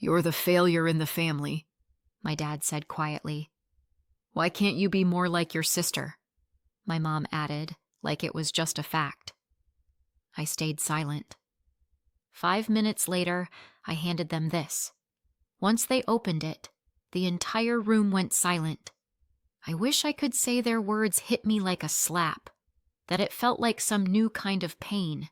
"You're the failure in the family," my dad said quietly. "Why can't you be more like your sister?" my mom added, like it was just a fact. I stayed silent. 5 minutes later, I handed them this. Once they opened it, the entire room went silent. I wish I could say their words hit me like a slap, that it felt like some new kind of pain.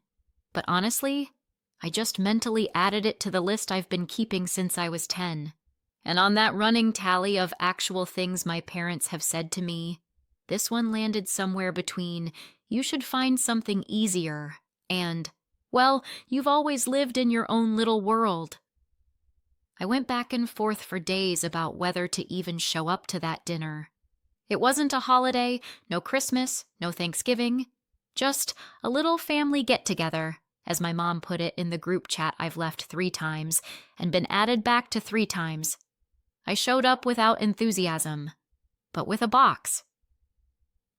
But honestly, I just mentally added it to the list I've been keeping since I was 10. And on that running tally of actual things my parents have said to me, this one landed somewhere between, "You should find something easier," and, "Well, you've always lived in your own little world." I went back and forth for days about whether to even show up to that dinner. It wasn't a holiday, no Christmas, no Thanksgiving, just a little family get-together, as my mom put it in the group chat I've left 3 times and been added back to 3 times. I showed up without enthusiasm, but with a box.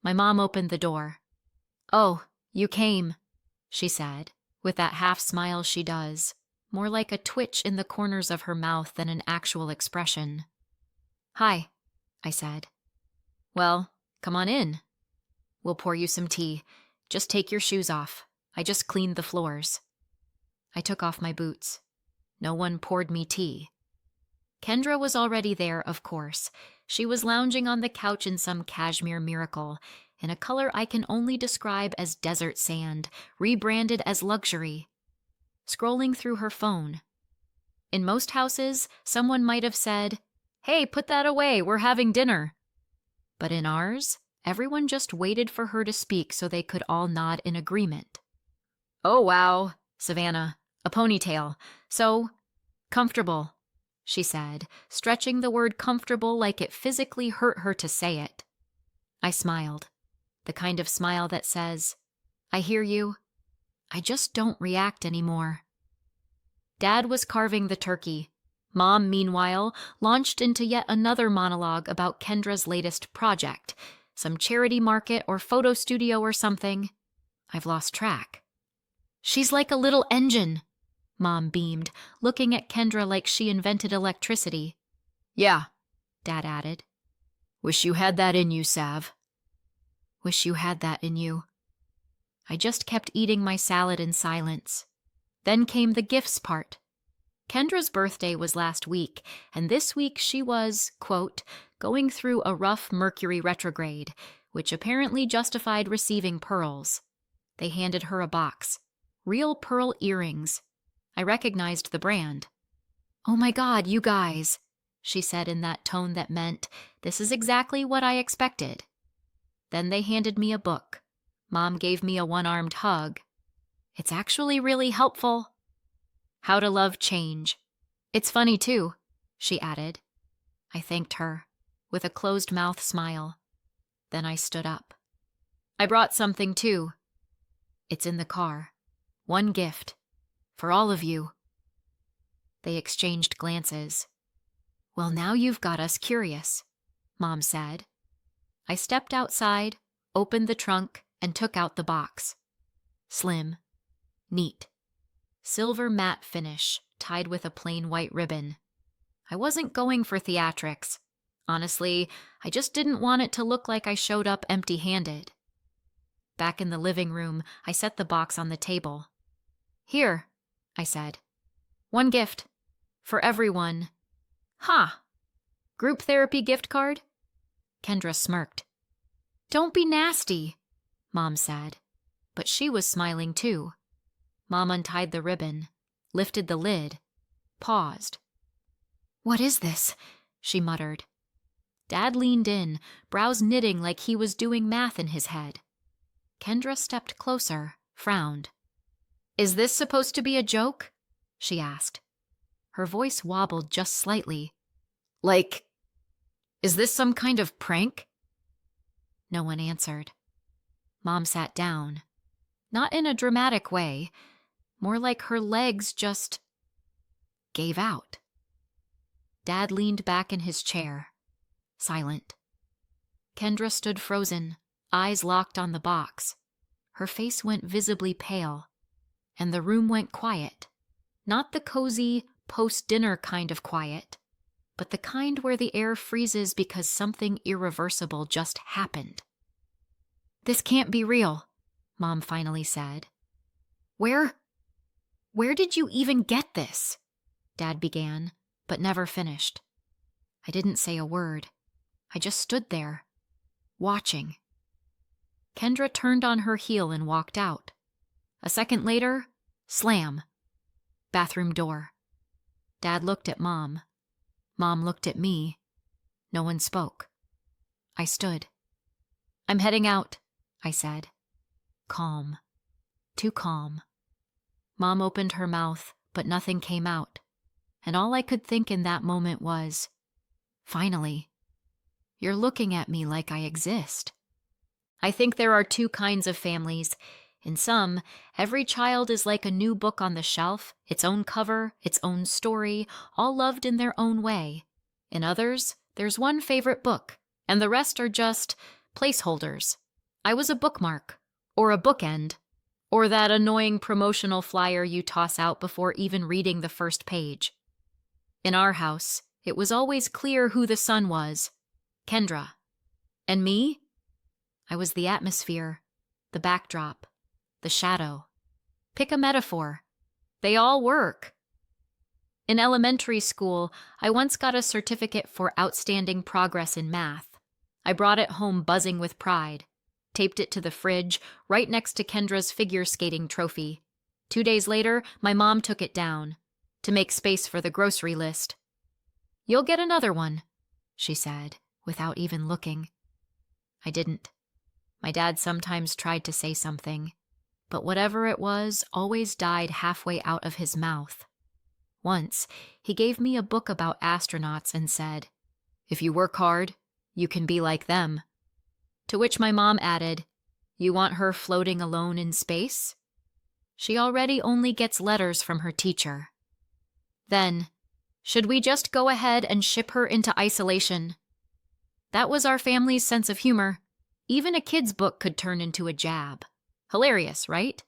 My mom opened the door. "Oh, you came," she said, with that half-smile she does, more like a twitch in the corners of her mouth than an actual expression. "Hi," I said. "Well, come on in. We'll pour you some tea. Just take your shoes off. I just cleaned the floors." I took off my boots. No one poured me tea. Kendra was already there, of course. She was lounging on the couch in some cashmere miracle, in a color I can only describe as desert sand, rebranded as luxury. Scrolling through her phone. In most houses, someone might have said, "Hey, put that away, we're having dinner." But in ours, everyone just waited for her to speak so they could all nod in agreement. "Oh wow, Savannah, a ponytail. So, comfortable," she said, stretching the word comfortable like it physically hurt her to say it. I smiled, the kind of smile that says, "I hear you. I just don't react anymore." Dad was carving the turkey. Mom, meanwhile, launched into yet another monologue about Kendra's latest project, some charity market or photo studio or something. I've lost track. "She's like a little engine," Mom beamed, looking at Kendra like she invented electricity. "Yeah," Dad added. "Wish you had that in you, Sav." Wish you had that in you. I just kept eating my salad in silence. Then came the gifts part. Kendra's birthday was last week, and this week she was, quote, going through a rough Mercury retrograde, which apparently justified receiving pearls. They handed her a box. Real pearl earrings. I recognized the brand. "Oh my God, you guys," she said in that tone that meant, "This is exactly what I expected." Then they handed me a book. Mom gave me a one-armed hug. "It's actually really helpful." "How to Love Change. It's funny too," she added. I thanked her, with a closed-mouth smile. Then I stood up. "I brought something too. It's in the car. One gift. For all of you." They exchanged glances. "Well, now you've got us curious," Mom said. I stepped outside, opened the trunk, and took out the box. Slim. Neat. Silver matte finish, tied with a plain white ribbon. I wasn't going for theatrics. Honestly, I just didn't want it to look like I showed up empty-handed. Back in the living room, I set the box on the table. "Here," I said. "One gift. For everyone." "Huh. Group therapy gift card?" Kendra smirked. "Don't be nasty," Mom said. But she was smiling too. Mom untied the ribbon, lifted the lid, paused. "What is this?" she muttered. Dad leaned in, brows knitting like he was doing math in his head. Kendra stepped closer, frowned. "Is this supposed to be a joke?" she asked. Her voice wobbled just slightly. "Like, is this some kind of prank?" No one answered. Mom sat down. Not in a dramatic way, more like her legs just gave out. Dad leaned back in his chair, silent. Kendra stood frozen, eyes locked on the box. Her face went visibly pale, and the room went quiet. Not the cozy, post-dinner kind of quiet, but the kind where the air freezes because something irreversible just happened. "This can't be real," Mom finally said. Where did you even get this?" Dad began, but never finished. I didn't say a word. I just stood there, watching. Kendra turned on her heel and walked out. A second later, slam. Bathroom door. Dad looked at Mom. Mom looked at me. No one spoke. I stood. "I'm heading out," I said. Calm. Too calm. Mom opened her mouth, but nothing came out. And all I could think in that moment was, finally, you're looking at me like I exist. I think there are two kinds of families. In some, every child is like a new book on the shelf, its own cover, its own story, all loved in their own way. In others, there's one favorite book, and the rest are just placeholders. I was a bookmark, or a bookend, or that annoying promotional flyer you toss out before even reading the first page. In our house, it was always clear who the son was. Kendra. And me? I was the atmosphere, the backdrop, the shadow. Pick a metaphor. They all work. In elementary school, I once got a certificate for outstanding progress in math. I brought it home buzzing with pride, taped it to the fridge right next to Kendra's figure skating trophy. 2 days later, my mom took it down to make space for the grocery list. "You'll get another one," she said, without even looking. I didn't. My dad sometimes tried to say something, but whatever it was always died halfway out of his mouth. Once, he gave me a book about astronauts and said, "If you work hard, you can be like them." To which my mom added, "You want her floating alone in space? She already only gets letters from her teacher." Then, "Should we just go ahead and ship her into isolation?" That was our family's sense of humor. Even a kid's book could turn into a jab. Hilarious, right?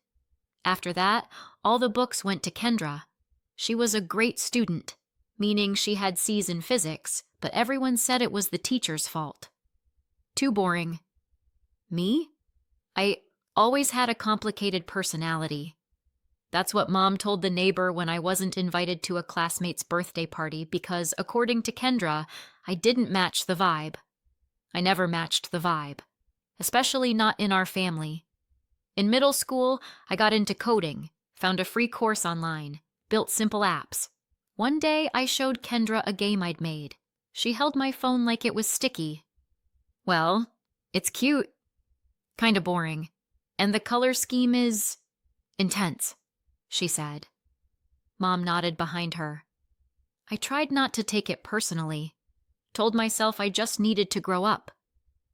After that, all the books went to Kendra. She was a great student, meaning she had C's in physics, but everyone said it was the teacher's fault. Too boring. Me? I always had a complicated personality. That's what Mom told the neighbor when I wasn't invited to a classmate's birthday party because, according to Kendra, I didn't match the vibe. I never matched the vibe, especially not in our family. In middle school, I got into coding, found a free course online, built simple apps. One day, I showed Kendra a game I'd made. She held my phone like it was sticky. "Well, it's cute. Kinda boring. And the color scheme is intense," she said. Mom nodded behind her. I tried not to take it personally. Told myself I just needed to grow up.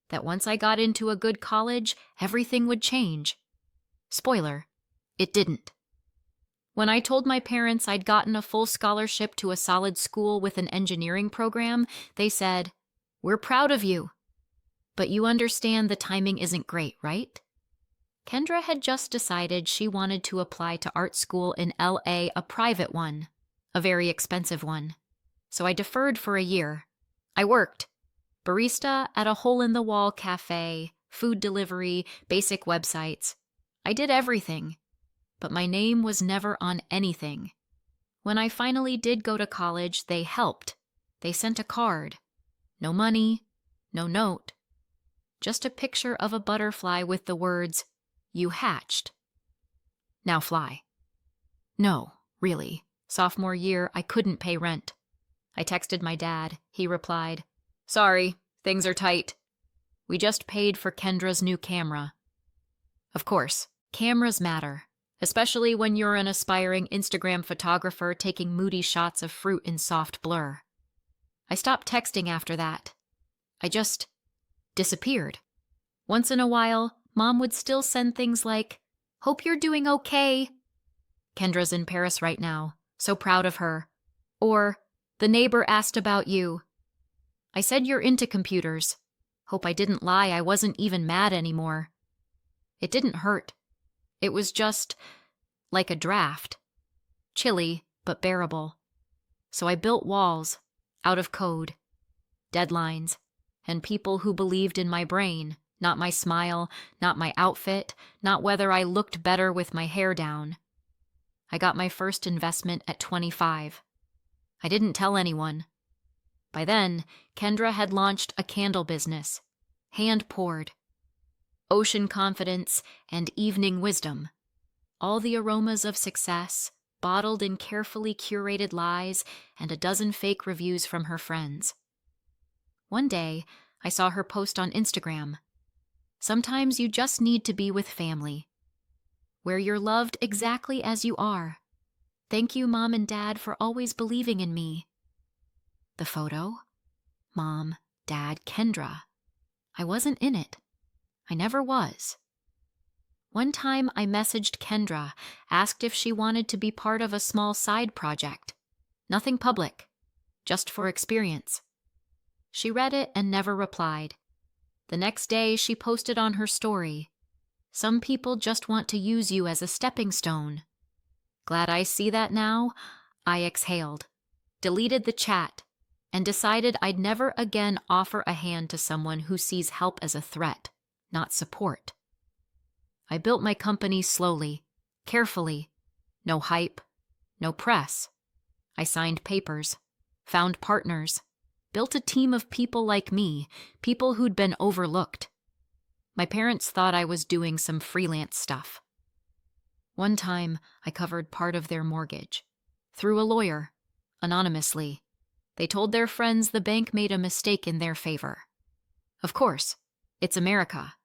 That once I got into a good college, everything would change. Spoiler, it didn't. When I told my parents I'd gotten a full scholarship to a solid school with an engineering program, they said, "We're proud of you. But you understand the timing isn't great, right?" Kendra had just decided she wanted to apply to art school in LA, a private one, a very expensive one. So I deferred for a year. I worked. Barista at a hole-in-the-wall cafe, food delivery, basic websites. I did everything, but my name was never on anything. When I finally did go to college, they helped. They sent a card. No money, no note. Just a picture of a butterfly with the words, "You hatched. Now fly." No, really. Sophomore year, I couldn't pay rent. I texted my dad. He replied, "Sorry, things are tight. We just paid for Kendra's new camera." Of course, cameras matter, especially when you're an aspiring Instagram photographer taking moody shots of fruit in soft blur. I stopped texting after that. I just disappeared. Once in a while, Mom would still send things like, "Hope you're doing okay. Kendra's in Paris right now. So proud of her." Or, "The neighbor asked about you. I said you're into computers. Hope I didn't lie I wasn't even mad anymore." It didn't hurt. It was just like a draft. Chilly, but bearable. So I built walls, out of code, deadlines, and people who believed in my brain, not my smile, not my outfit, not whether I looked better with my hair down. I got my first investment at 25. I didn't tell anyone. By then, Kendra had launched a candle business, hand-poured. Ocean confidence and evening wisdom. All the aromas of success, bottled in carefully curated lies and a dozen fake reviews from her friends. One day, I saw her post on Instagram. Sometimes you just need to be with family, where you're loved exactly as you are. Thank you, Mom and Dad, for always believing in me. The photo? Mom, Dad, Kendra. I wasn't in it. I never was. One time I messaged Kendra, asked if she wanted to be part of a small side project. Nothing public, just for experience. She read it and never replied. The next day she posted on her story, "Some people just want to use you as a stepping stone." Glad I see that now, I exhaled, deleted the chat, and decided I'd never again offer a hand to someone who sees help as a threat, not support. I built my company slowly, carefully. No hype, no press. I signed papers, found partners, built a team of people like me, people who'd been overlooked. My parents thought I was doing some freelance stuff. One time, I covered part of their mortgage. Through a lawyer, anonymously. They told their friends the bank made a mistake in their favor. Of course, it's America.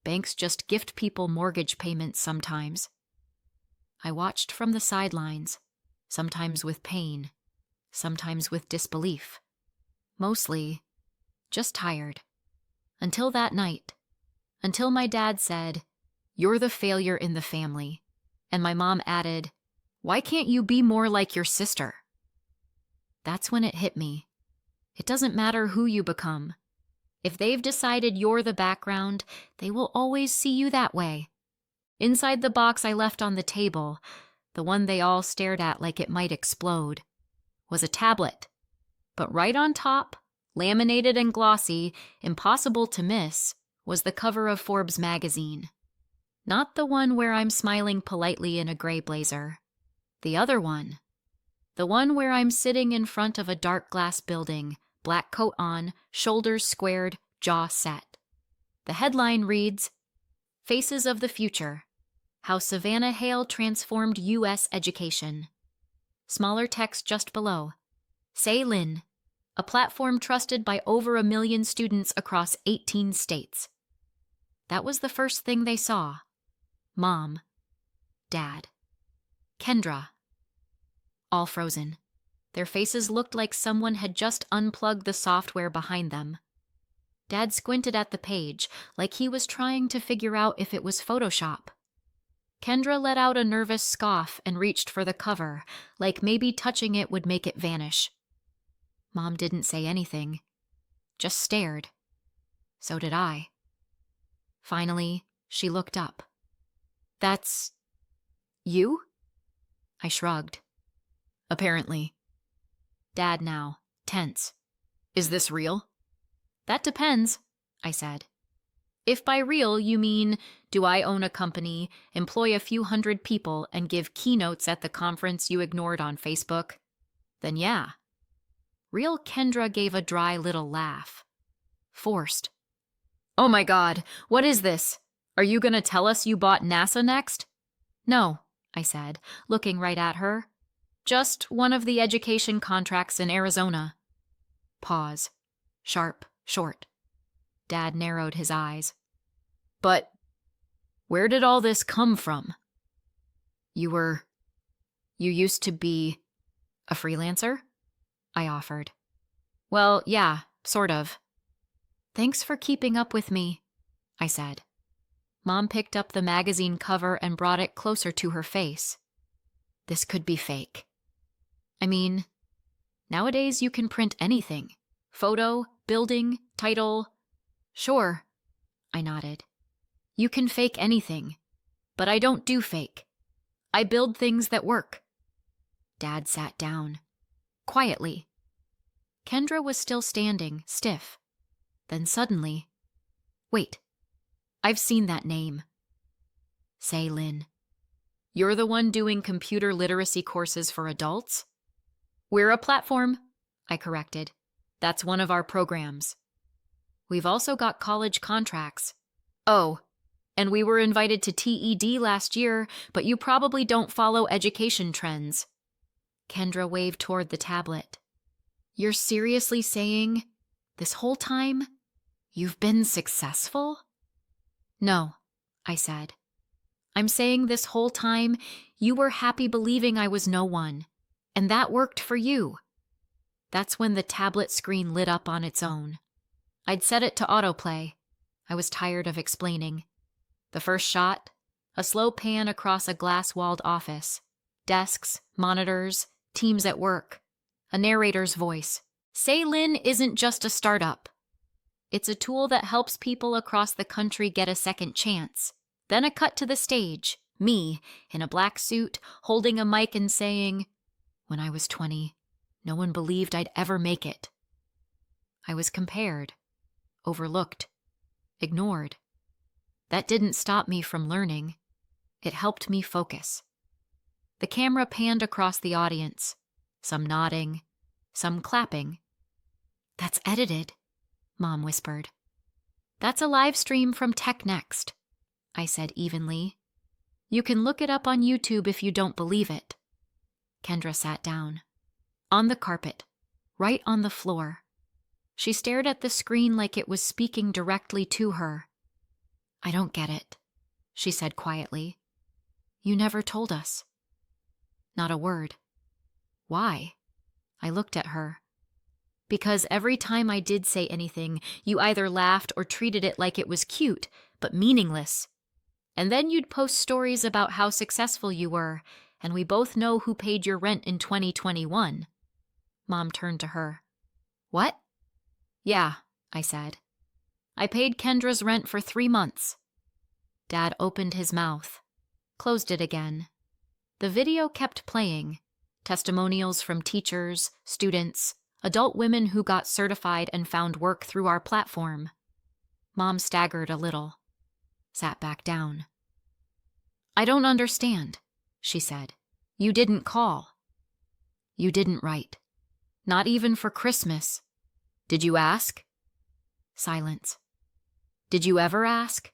Banks just gift people mortgage payments sometimes. I watched from the sidelines, sometimes with pain, sometimes with disbelief. Mostly, just tired. Until that night. Until my dad said, "You're the failure in the family." And my mom added, "Why can't you be more like your sister?" That's when it hit me. It doesn't matter who you become. If they've decided you're the background, they will always see you that way. Inside the box I left on the table, the one they all stared at like it might explode, was a tablet. But right on top, laminated and glossy, impossible to miss, was the cover of Forbes magazine. Not the one where I'm smiling politely in a gray blazer. The other one. The one where I'm sitting in front of a dark glass building, black coat on, shoulders squared, jaw set. The headline reads, "Faces of the Future: How Savannah Hale Transformed U.S. Education." Smaller text just below. Say Lin, a platform trusted by over 1 million students across 18 states. That was the first thing they saw. Mom. Dad. Kendra. All frozen. Their faces looked like someone had just unplugged the software behind them. Dad squinted at the page, like he was trying to figure out if it was Photoshop. Kendra let out a nervous scoff and reached for the cover, like maybe touching it would make it vanish. Mom didn't say anything, just stared. So did I. Finally, she looked up. "That's you?" I shrugged. "Apparently." Dad now, tense. "Is this real?" "That depends," I said. "If by real you mean, do I own a company, employ a few hundred people, and give keynotes at the conference you ignored on Facebook, then yeah." Real Kendra gave a dry little laugh. Forced. "Oh my God, what is this? Are you gonna tell us you bought NASA next?" "No," I said, looking right at her. "Just one of the education contracts in Arizona." Pause. Sharp, short. Dad narrowed his eyes. "But where did all this come from?" You used to be a freelancer?" I offered. "Well, yeah, sort of." "Thanks for keeping up with me," I said. Mom picked up the magazine cover and brought it closer to her face. This could be fake. I mean, nowadays you can print anything. Photo, building, title. Sure, I nodded. You can fake anything, but I don't do fake. I build things that work. Dad sat down. quietly. Kendra was still standing, stiff. Then suddenly, "Wait, I've seen that name." "Say, Lynn, you're the one doing computer literacy courses for adults?" "We're a platform," I corrected. "That's one of our programs. We've also got college contracts." "Oh, and we were invited to TED last year, but you probably don't follow education trends." Kendra waved toward the tablet. "You're seriously saying, this whole time, you've been successful?" "No," I said. "I'm saying this whole time, you were happy believing I was no one, and that worked for you." That's when the tablet screen lit up on its own. I'd set it to autoplay. I was tired of explaining. The first shot, a slow pan across a glass-walled office. Desks, monitors, teams at work. A narrator's voice. "Say Lynn isn't just a startup. It's a tool that helps people across the country get a second chance." Then a cut to the stage, me, in a black suit, holding a mic and saying, "When I was 20, no one believed I'd ever make it." I was compared, overlooked, ignored. That didn't stop me from learning. It helped me focus. The camera panned across the audience, some nodding, some clapping. "That's edited," Mom whispered. "That's a live stream from Tech Next," I said evenly. "You can look it up on YouTube if you don't believe it." Kendra sat down. On the carpet, right on the floor. She stared at the screen like it was speaking directly to her. "I don't get it," she said quietly. "You never told us." Not a word. "Why?" I looked at her. "Because every time I did say anything, you either laughed or treated it like it was cute, but meaningless. And then you'd post stories about how successful you were, and we both know who paid your rent in 2021. Mom turned to her. "What?" "Yeah," I said. "I paid Kendra's rent for 3 months." Dad opened his mouth, closed it again. The video kept playing. Testimonials from teachers, students, adult women who got certified and found work through our platform. Mom staggered a little, sat back down. "I don't understand," she said. "You didn't call. You didn't write. Not even for Christmas. Did you ask?" Silence. "Did you ever ask?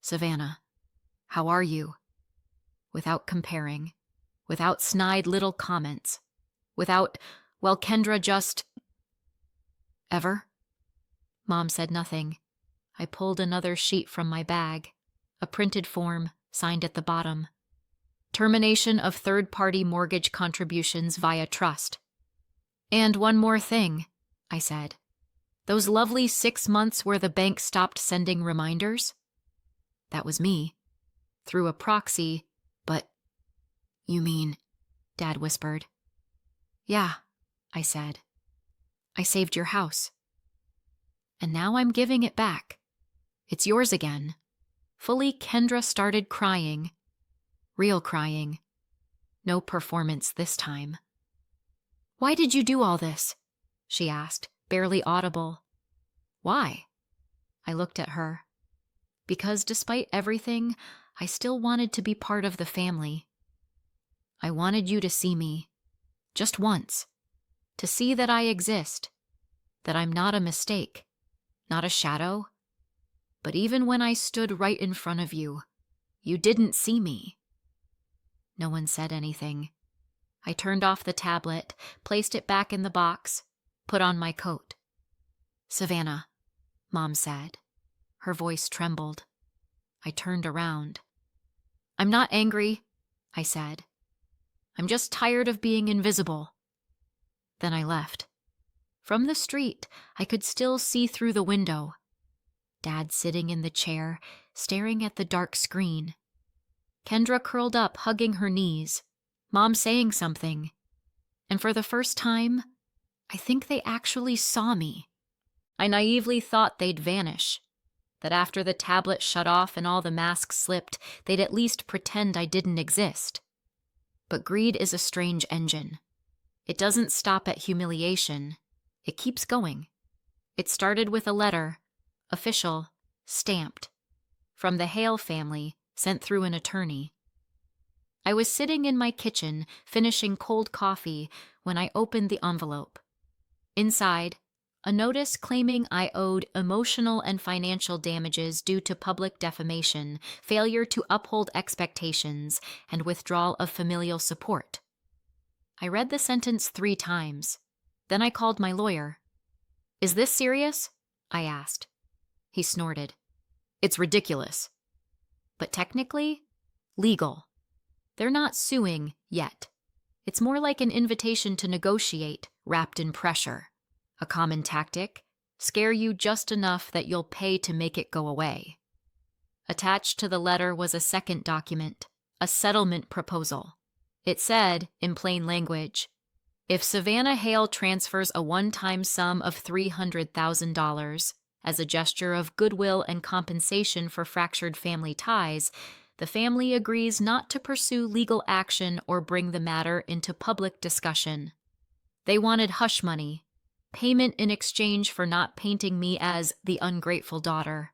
Savannah, how are you?" Without comparing, without snide little comments, without, "Well, Kendra just..." "Ever?" Mom said nothing. I pulled another sheet from my bag, a printed form signed at the bottom. "Termination of third-party mortgage contributions via trust." "And one more thing," I said. "Those lovely 6 months where the bank stopped sending reminders?" "That was me. Through a proxy, but..." "You mean..." Dad whispered. "Yeah," I said. "I saved your house. And now I'm giving it back. It's yours again." Fully, Kendra started crying. Real crying. No performance this time. "Why did you do all this?" she asked, barely audible. "Why?" I looked at her. Because despite everything, I still wanted to be part of the family. I wanted you to see me. Just once. To see that I exist. That I'm not a mistake. Not a shadow. But even when I stood right in front of you, you didn't see me." No one said anything. I turned off the tablet, placed it back in the box, put on my coat. "Savannah," Mom said. Her voice trembled. I turned around. "I'm not angry," I said. "I'm just tired of being invisible." Then I left. From the street, I could still see through the window. Dad sitting in the chair, staring at the dark screen. Kendra curled up, hugging her knees. Mom saying something. And for the first time, I think they actually saw me. I naively thought they'd vanish. That after the tablet shut off and all the masks slipped, they'd at least pretend I didn't exist. But greed is a strange engine. It doesn't stop at humiliation. It keeps going. It started with a letter, official, stamped, from the Hale family, sent through an attorney. I was sitting in my kitchen, finishing cold coffee, when I opened the envelope. Inside, a notice claiming I owed emotional and financial damages due to public defamation, failure to uphold expectations, and withdrawal of familial support. I read the sentence 3 times. Then I called my lawyer. "Is this serious?" I asked. He snorted. "It's ridiculous." But technically, legal. They're not suing yet. It's more like an invitation to negotiate, wrapped in pressure. A common tactic: scare you just enough that you'll pay to make it go away. Attached to the letter was a second document, a settlement proposal. It said, in plain language, if Savannah Hale transfers a one-time sum of $300,000 as a gesture of goodwill and compensation for fractured family ties, the family agrees not to pursue legal action or bring the matter into public discussion. They wanted hush money, payment in exchange for not painting me as the ungrateful daughter.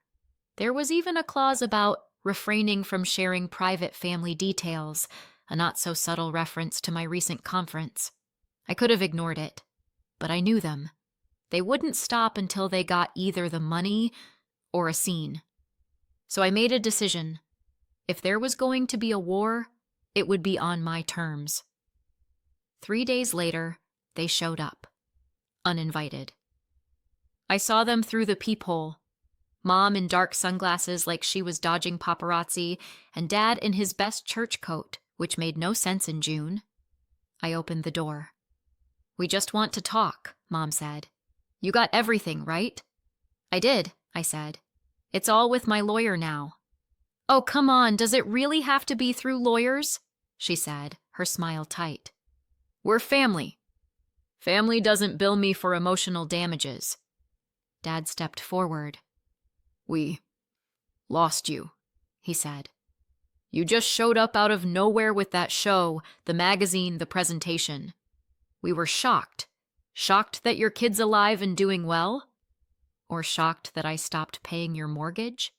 There was even a clause about refraining from sharing private family details, a not-so-subtle reference to my recent conference. I could have ignored it, but I knew them. They wouldn't stop until they got either the money or a scene. So I made a decision. If there was going to be a war, it would be on my terms. 3 days later, they showed up, uninvited. I saw them through the peephole. Mom in dark sunglasses like she was dodging paparazzi, and Dad in his best church coat, which made no sense in June. I opened the door. "We just want to talk," Mom said. "You got everything, right?" "I did," I said. "It's all with my lawyer now." "Oh, come on, does it really have to be through lawyers?" she said, her smile tight. "We're family. Family doesn't bill me for emotional damages." Dad stepped forward. "We lost you," he said. "You just showed up out of nowhere with that show, the magazine, the presentation. We were shocked. Shocked that your kid's alive and doing well? Or shocked that I stopped paying your mortgage?"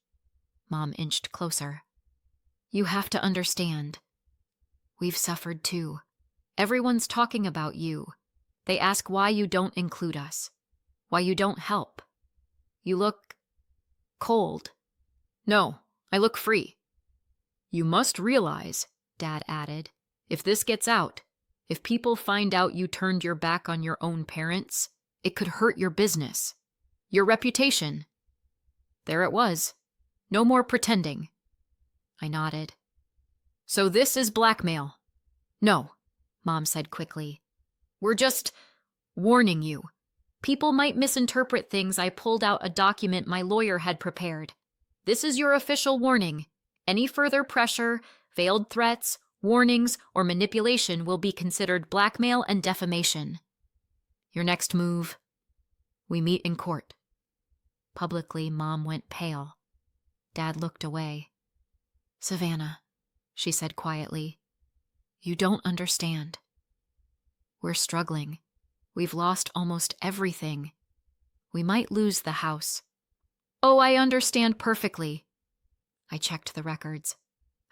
Mom inched closer. "You have to understand. We've suffered too. Everyone's talking about you. They ask why you don't include us, why you don't help. You look cold." "No, I look free." "You must realize," Dad added, "if this gets out, if people find out you turned your back on your own parents, it could hurt your business, your reputation." There it was. No more pretending. I nodded. "So this is blackmail?" "No," Mom said quickly. "We're just warning you. People might misinterpret things. I pulled out a document my lawyer had prepared. This is your official warning. Any further pressure, veiled threats, warnings, or manipulation will be considered blackmail and defamation. Your next move: we meet in court." Publicly, Mom went pale. Dad looked away. "Savannah," she said quietly, "you don't understand. We're struggling. We've lost almost everything. We might lose the house." "Oh, I understand perfectly." I checked the records.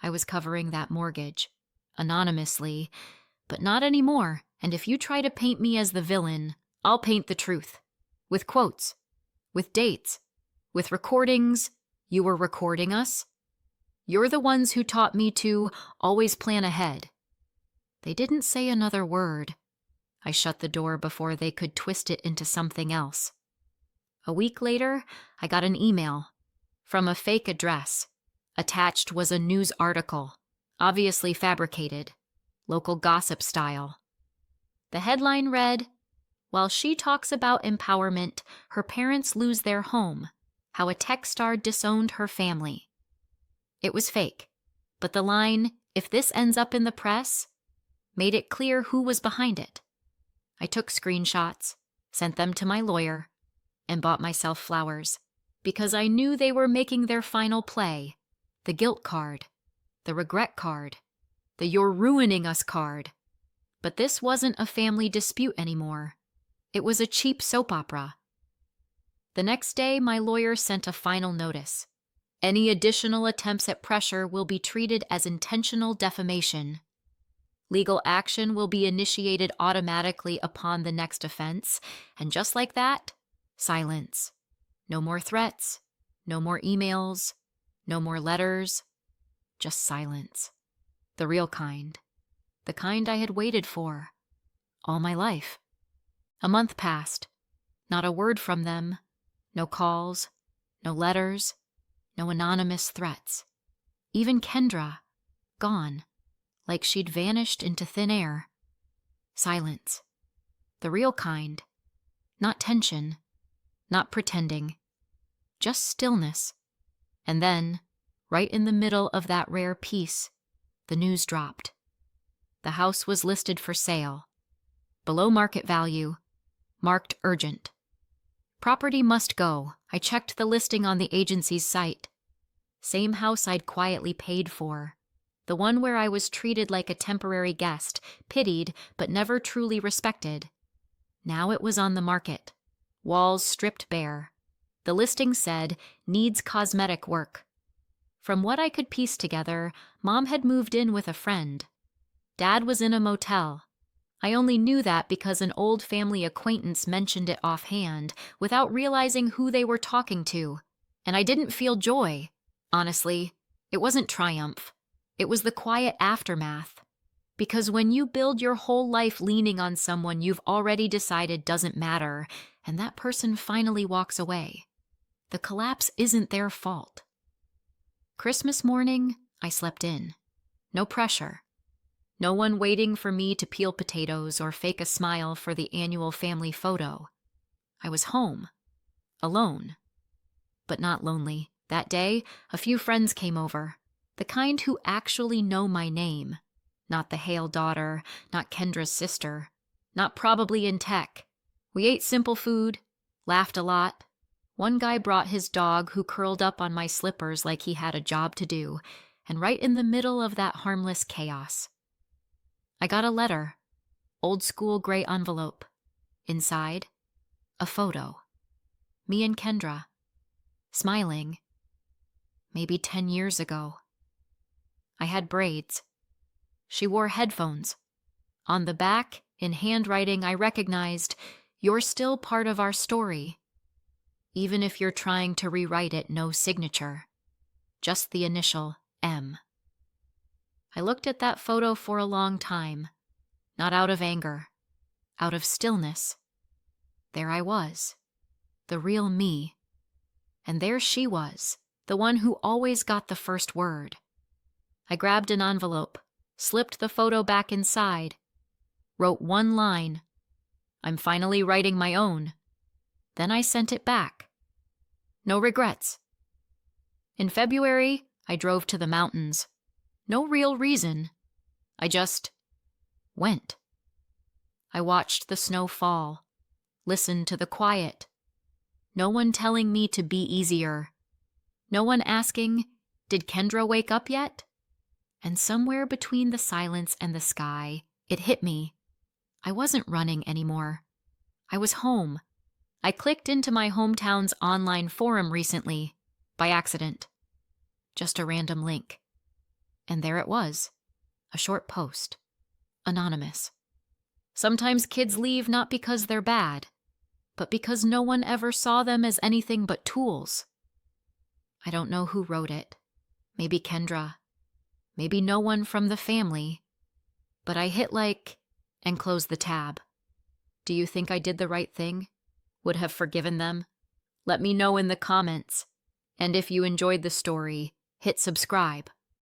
I was covering that mortgage, anonymously, but not anymore, and if you try to paint me as the villain, I'll paint the truth. With quotes, with dates, with recordings. You were recording us. You're the ones who taught me to always plan ahead. They didn't say another word. I shut the door before they could twist it into something else. A week later, I got an email from a fake address. Attached was a news article, obviously fabricated, local gossip style. The headline read, "While she talks about empowerment, her parents lose their home. How a tech star disowned her family." It was fake, but the line, "if this ends up in the press," made it clear who was behind it. I took screenshots, sent them to my lawyer, and bought myself flowers, because I knew they were making their final play, the guilt card, the regret card, the "you're ruining us" card. But this wasn't a family dispute anymore. It was a cheap soap opera. The next day, my lawyer sent a final notice. Any additional attempts at pressure will be treated as intentional defamation. Legal action will be initiated automatically upon the next offense, and just like that, silence. No more threats, no more emails, no more letters, just silence. The real kind. The kind I had waited for all my life. A month passed. Not a word from them. No calls, no letters, no anonymous threats. Even Kendra, gone, like she'd vanished into thin air. Silence. The real kind. Not tension, not pretending. Just stillness. And then, right in the middle of that rare peace, the news dropped. The house was listed for sale. Below market value. Marked urgent. Property must go. I checked the listing on the agency's site. Same house I'd quietly paid for. The one where I was treated like a temporary guest, pitied but never truly respected. Now it was on the market. Walls stripped bare. The listing said, needs cosmetic work. From what I could piece together, Mom had moved in with a friend. Dad was in a motel. I only knew that because an old family acquaintance mentioned it offhand, without realizing who they were talking to. And I didn't feel joy. Honestly, it wasn't triumph. It was the quiet aftermath. Because when you build your whole life leaning on someone you've already decided doesn't matter, and that person finally walks away, the collapse isn't their fault. Christmas morning, I slept in. No pressure. No one waiting for me to peel potatoes or fake a smile for the annual family photo. I was home. Alone. But not lonely. That day, a few friends came over. The kind who actually know my name. Not the Hale daughter, not Kendra's sister, not probably in tech. We ate simple food, laughed a lot. One guy brought his dog who curled up on my slippers like he had a job to do, and right in the middle of that harmless chaos, I got a letter, old school gray envelope. Inside, a photo. Me and Kendra, smiling. Maybe 10 years ago. I had braids. She wore headphones. On the back, in handwriting, I recognized, "You're still part of our story. Even if you're trying to rewrite it, no signature. Just the initial M." I looked at that photo for a long time, not out of anger, out of stillness. There I was, the real me. And there she was, the one who always got the first word. I grabbed an envelope, slipped the photo back inside, wrote one line, "I'm finally writing my own." Then I sent it back. No regrets. In February, I drove to the mountains. No real reason. I just went. I watched the snow fall, listened to the quiet. No one telling me to be easier. No one asking, "Did Kendra wake up yet?" And somewhere between the silence and the sky, it hit me. I wasn't running anymore. I was home. I clicked into my hometown's online forum recently, by accident. Just a random link. And there it was, a short post, anonymous. Sometimes kids leave not because they're bad, but because no one ever saw them as anything but tools. I don't know who wrote it. Maybe Kendra. Maybe no one from the family. But I hit like and closed the tab. Do you think I did the right thing? Would have forgiven them? Let me know in the comments. And if you enjoyed the story, hit subscribe.